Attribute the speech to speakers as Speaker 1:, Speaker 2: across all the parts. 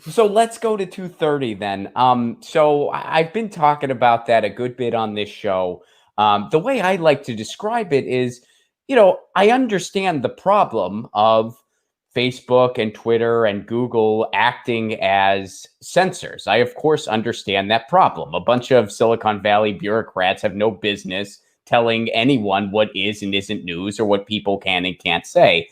Speaker 1: So let's go to 230 then. So I've been talking about that a good bit on this show. The way I like to describe it is, I understand the problem of Facebook and Twitter and Google acting as censors. I, of course, understand that problem. A bunch of Silicon Valley bureaucrats have no business telling anyone what is and isn't news or what people can and can't say.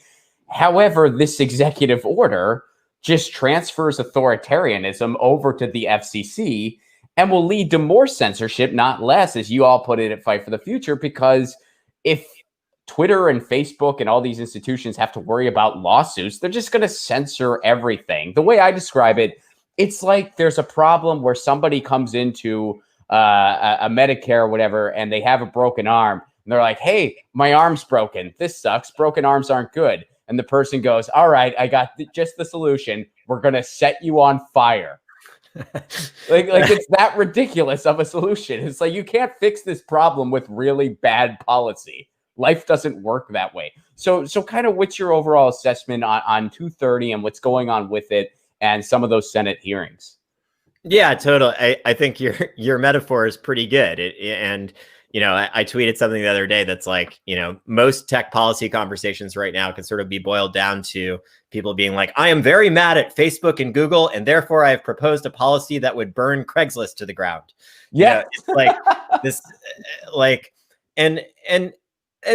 Speaker 1: However, this executive order just transfers authoritarianism over to the FCC and will lead to more censorship, not less, as you all put it at Fight for the Future, because if Twitter and Facebook and all these institutions have to worry about lawsuits, they're just going to censor everything. The way I describe it, it's like there's a problem where somebody comes into a Medicare or whatever, and they have a broken arm, and they're like, hey, my arm's broken. This sucks. Broken arms aren't good. And the person goes, all right, I got just the solution. We're going to set you on fire. like it's that ridiculous of a solution. It's like, you can't fix this problem with really bad policy. Life doesn't work that way. So kind of what's your overall assessment on 230 and what's going on with it and some of those Senate hearings?
Speaker 2: Yeah, totally. I think your metaphor is pretty good. And I tweeted something the other day that's like, most tech policy conversations right now can sort of be boiled down to people being like, I am very mad at Facebook and Google, and therefore I have proposed a policy that would burn Craigslist to the ground.
Speaker 1: Yeah.
Speaker 2: It's like this, and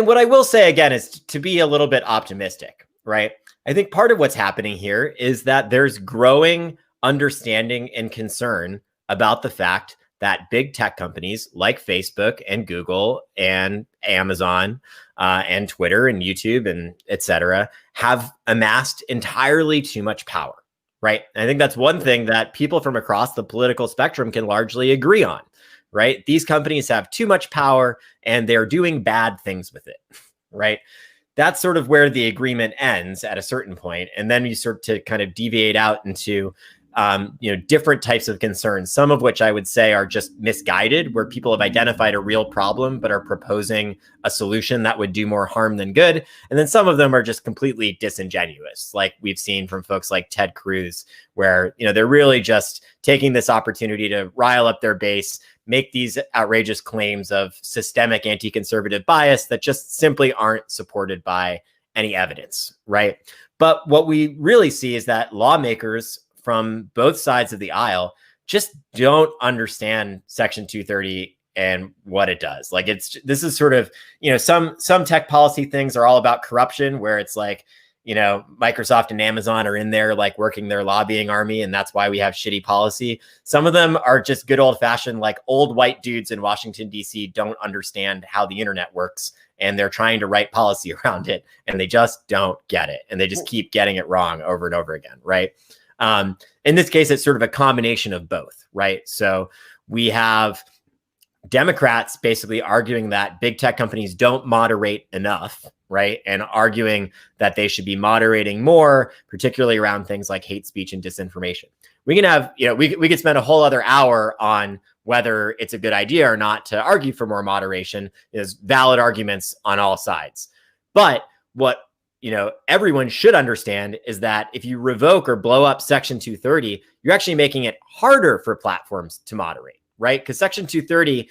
Speaker 2: what I will say again is to be a little bit optimistic, right? I think part of what's happening here is that there's growing understanding and concern about the fact that big tech companies like Facebook and Google and Amazon and Twitter and YouTube and et cetera have amassed entirely too much power, right? And I think that's one thing that people from across the political spectrum can largely agree on, right? These companies have too much power and they're doing bad things with it, right? That's sort of where the agreement ends at a certain point. And then you start to kind of deviate out into different types of concerns, some of which I would say are just misguided, where people have identified a real problem, but are proposing a solution that would do more harm than good. And then some of them are just completely disingenuous, like we've seen from folks like Ted Cruz, where, they're really just taking this opportunity to rile up their base, make these outrageous claims of systemic anti-conservative bias that just simply aren't supported by any evidence, right? But what we really see is that lawmakers from both sides of the aisle just don't understand Section 230 and what it does. Like this is sort of, some tech policy things are all about corruption, where it's like, Microsoft and Amazon are in there like working their lobbying army, and that's why we have shitty policy. Some of them are just good old fashioned, like old white dudes in Washington, D.C. don't understand how the internet works, and they're trying to write policy around it, and they just don't get it. And they just keep getting it wrong over and over again, right? In this case, it's sort of a combination of both, right? So we have Democrats basically arguing that big tech companies don't moderate enough, right? And arguing that they should be moderating more, particularly around things like hate speech and disinformation. We can have, we could spend a whole other hour on whether it's a good idea or not to argue for more moderation. There's valid arguments on all sides. But what everyone should understand is that if you revoke or blow up Section 230, you're actually making it harder for platforms to moderate, right? Because Section 230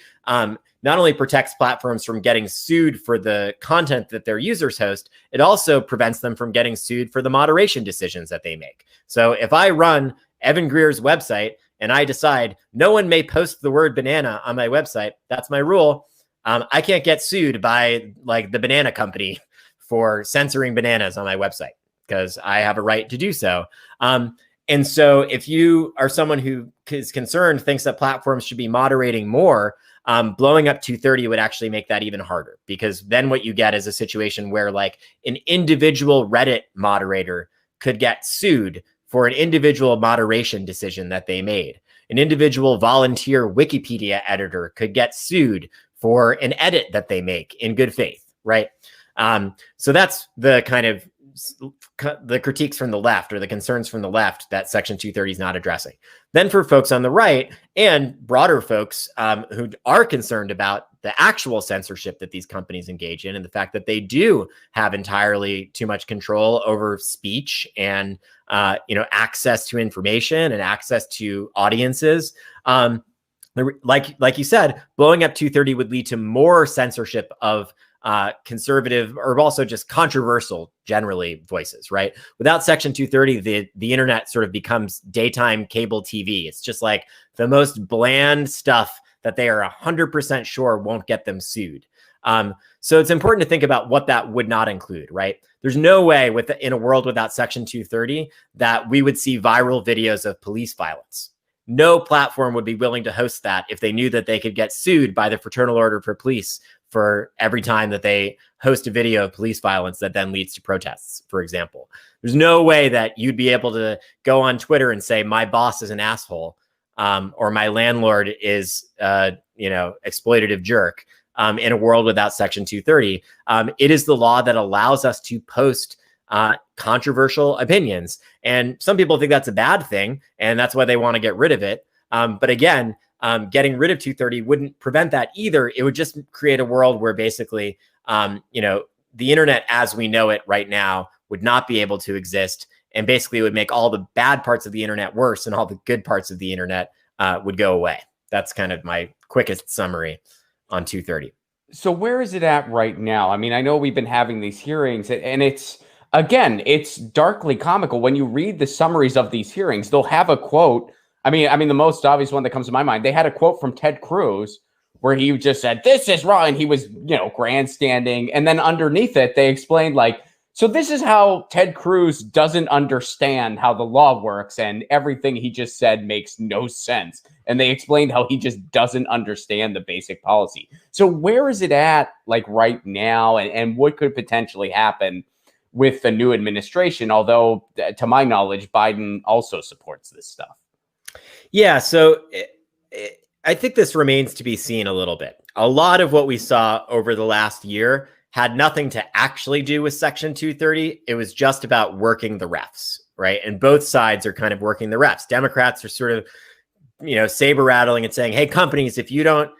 Speaker 2: not only protects platforms from getting sued for the content that their users host, it also prevents them from getting sued for the moderation decisions that they make. So if I run Evan Greer's website and I decide no one may post the word banana on my website, that's my rule. I can't get sued by like the banana company for censoring bananas on my website because I have a right to do so. And so if you are someone who is concerned, thinks that platforms should be moderating more, blowing up 230 would actually make that even harder, because then what you get is a situation where like an individual Reddit moderator could get sued for an individual moderation decision that they made. An individual volunteer Wikipedia editor could get sued for an edit that they make in good faith, right? So that's the kind of the critiques from the left, or the concerns from the left, that Section 230 is not addressing. Then for folks on the right and broader folks who are concerned about the actual censorship that these companies engage in, and the fact that they do have entirely too much control over speech and access to information and access to audiences. Like you said, blowing up 230 would lead to more censorship of conservative or also just controversial generally voices, right? Without Section 230, the internet sort of becomes daytime cable TV. It's just like the most bland stuff that they are 100% sure won't get them sued. So it's important to think about what that would not include, right? There's no way in a world without Section 230 that we would see viral videos of police violence. No platform would be willing to host that if they knew that they could get sued by the Fraternal Order for Police for every time that they host a video of police violence that then leads to protests, for example. There's no way that you'd be able to go on Twitter and say, my boss is an asshole, or my landlord is, exploitative jerk, in a world without Section 230. It is the law that allows us to post controversial opinions. And some people think that's a bad thing, and that's why they want to get rid of it. But again, getting rid of 230 wouldn't prevent that either. It would just create a world where basically, the internet as we know it right now would not be able to exist. And basically it would make all the bad parts of the internet worse and all the good parts of the internet would go away. That's kind of my quickest summary on 230.
Speaker 1: So where is it at right now? I mean, I know we've been having these hearings, and it's darkly comical. When you read the summaries of these hearings, they'll have a quote. I mean, the most obvious one that comes to my mind, they had a quote from Ted Cruz where he just said, this is wrong. And he was, grandstanding. And then underneath it, they explained so this is how Ted Cruz doesn't understand how the law works. And everything he just said makes no sense. And they explained how he just doesn't understand the basic policy. So where is it at right now? And what could potentially happen with the new administration? Although to my knowledge, Biden also supports this stuff.
Speaker 2: Yeah, so I think this remains to be seen a little bit. A lot of what we saw over the last year had nothing to actually do with Section 230. It was just about working the refs, right? And both sides are kind of working the refs. Democrats are sort of, saber rattling and saying, hey, companies, if you don't,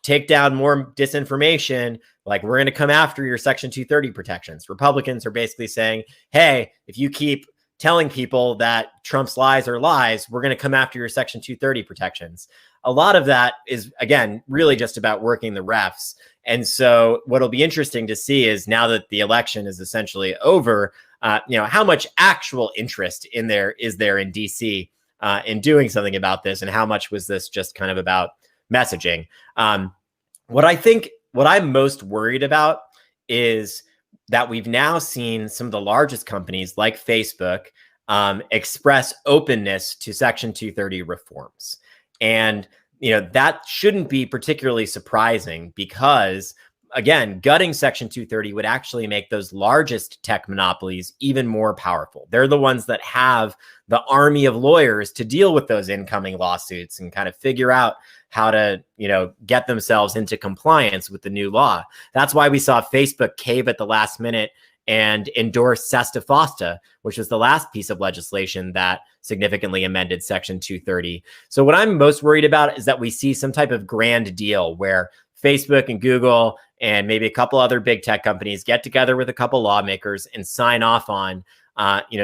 Speaker 2: take down more disinformation, we're going to come after your Section 230 protections. Republicans are basically saying, hey, if you keep telling people that Trump's lies are lies, we're going to come after your Section 230 protections. A lot of that is, again, really just about working the refs. And so what'll be interesting to see is now that the election is essentially over, how much actual interest is there in DC in doing something about this, and how much was this just kind of about messaging? What I'm most worried about is that we've now seen some of the largest companies like Facebook express openness to Section 230 reforms. And, that shouldn't be particularly surprising because, again, gutting Section 230 would actually make those largest tech monopolies even more powerful. They're the ones that have the army of lawyers to deal with those incoming lawsuits and kind of figure out how to, get themselves into compliance with the new law. That's why we saw Facebook cave at the last minute and endorse SESTA FOSTA, which was the last piece of legislation that significantly amended Section 230. So what I'm most worried about is that we see some type of grand deal where Facebook and Google and maybe a couple other big tech companies get together with a couple lawmakers and sign off on,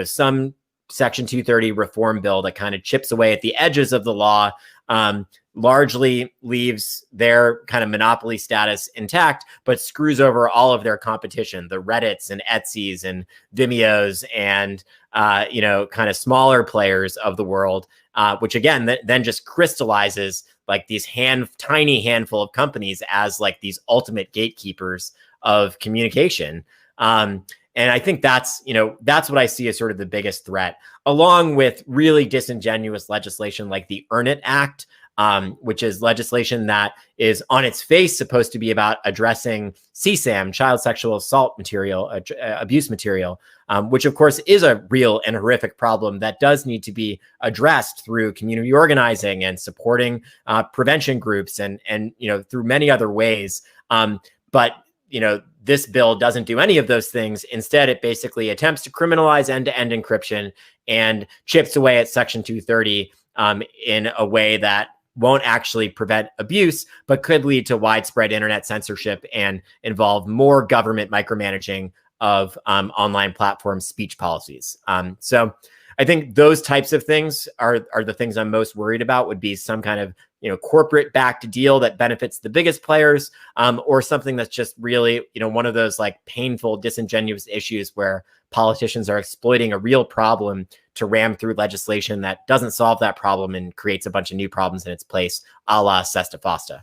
Speaker 2: some Section 230 reform bill that kind of chips away at the edges of the law, largely leaves their kind of monopoly status intact, but screws over all of their competition, the Reddits and Etsy's and Vimeos and, kind of smaller players of the world, which again, then just crystallizes these tiny handful of companies as these ultimate gatekeepers of communication. And I think that's what I see as sort of the biggest threat, along with really disingenuous legislation like the Earn It Act, which is legislation that is on its face supposed to be about addressing CSAM, child sexual assault material, abuse material, which of course is a real and horrific problem that does need to be addressed through community organizing and supporting prevention groups and through many other ways. But this bill doesn't do any of those things. Instead, it basically attempts to criminalize end-to-end encryption and chips away at Section 230 in a way that won't actually prevent abuse, but could lead to widespread internet censorship and involve more government micromanaging of online platform speech policies. So I think those types of things are the things I'm most worried about, would be some kind of, corporate backed deal that benefits the biggest players, or something that's just really, one of those like painful, disingenuous issues where politicians are exploiting a real problem to ram through legislation that doesn't solve that problem and creates a bunch of new problems in its place, a la Sesta Fosta.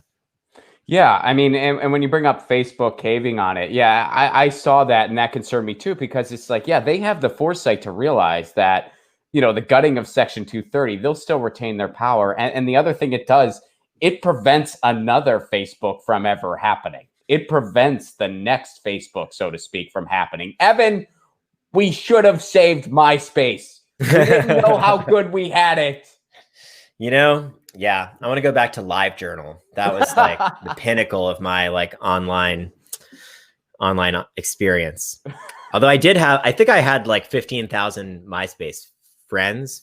Speaker 1: Yeah, I mean, and when you bring up Facebook caving on it, yeah, I saw that, and that concerned me too, because it's like, yeah, they have the foresight to realize that, the gutting of Section 230, they'll still retain their power. And the other thing it does, it prevents another Facebook from ever happening. It prevents the next Facebook, so to speak, from happening. Evan, we should have saved MySpace. We didn't know how good we had it.
Speaker 2: Yeah, I want to go back to LiveJournal. That was like the pinnacle of my like online experience. Although I think I had like 15,000 MySpace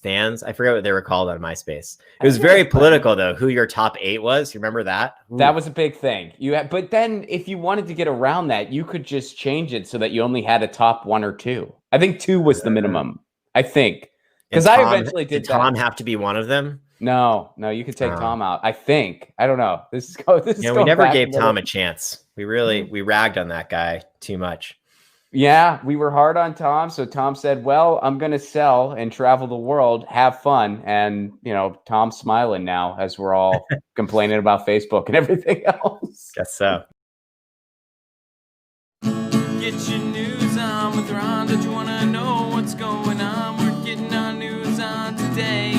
Speaker 2: fans. I forget what they were called on MySpace. It was very political though, who your top 8 was. You remember that? Ooh.
Speaker 1: That was a big thing. But then if you wanted to get around that, you could just change it so that you only had a top 1 or 2. I think 2 was the minimum. I think. Because I eventually did that.
Speaker 2: Tom have to be one of them?
Speaker 1: No, you could take Tom out. I think. I don't know. This is
Speaker 2: we never gave Tom a chance. We ragged on that guy too much.
Speaker 1: Yeah, we were hard on Tom. So Tom said, well, I'm going to sell and travel the world, have fun. And, Tom's smiling now as we're all complaining about Facebook and everything else.
Speaker 2: Guess so.
Speaker 3: Get your news on with Ron. Don't you want to know what's going on? We're getting our news on today.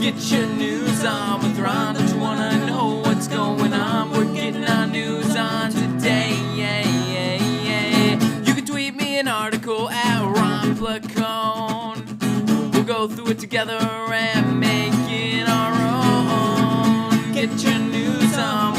Speaker 3: Get your news on with Ron. Don't you want to know what's going on? We're getting our news on today. Yeah. You can tweet me an article at Ron Placone. We'll go through it together and make it our own. Get your news on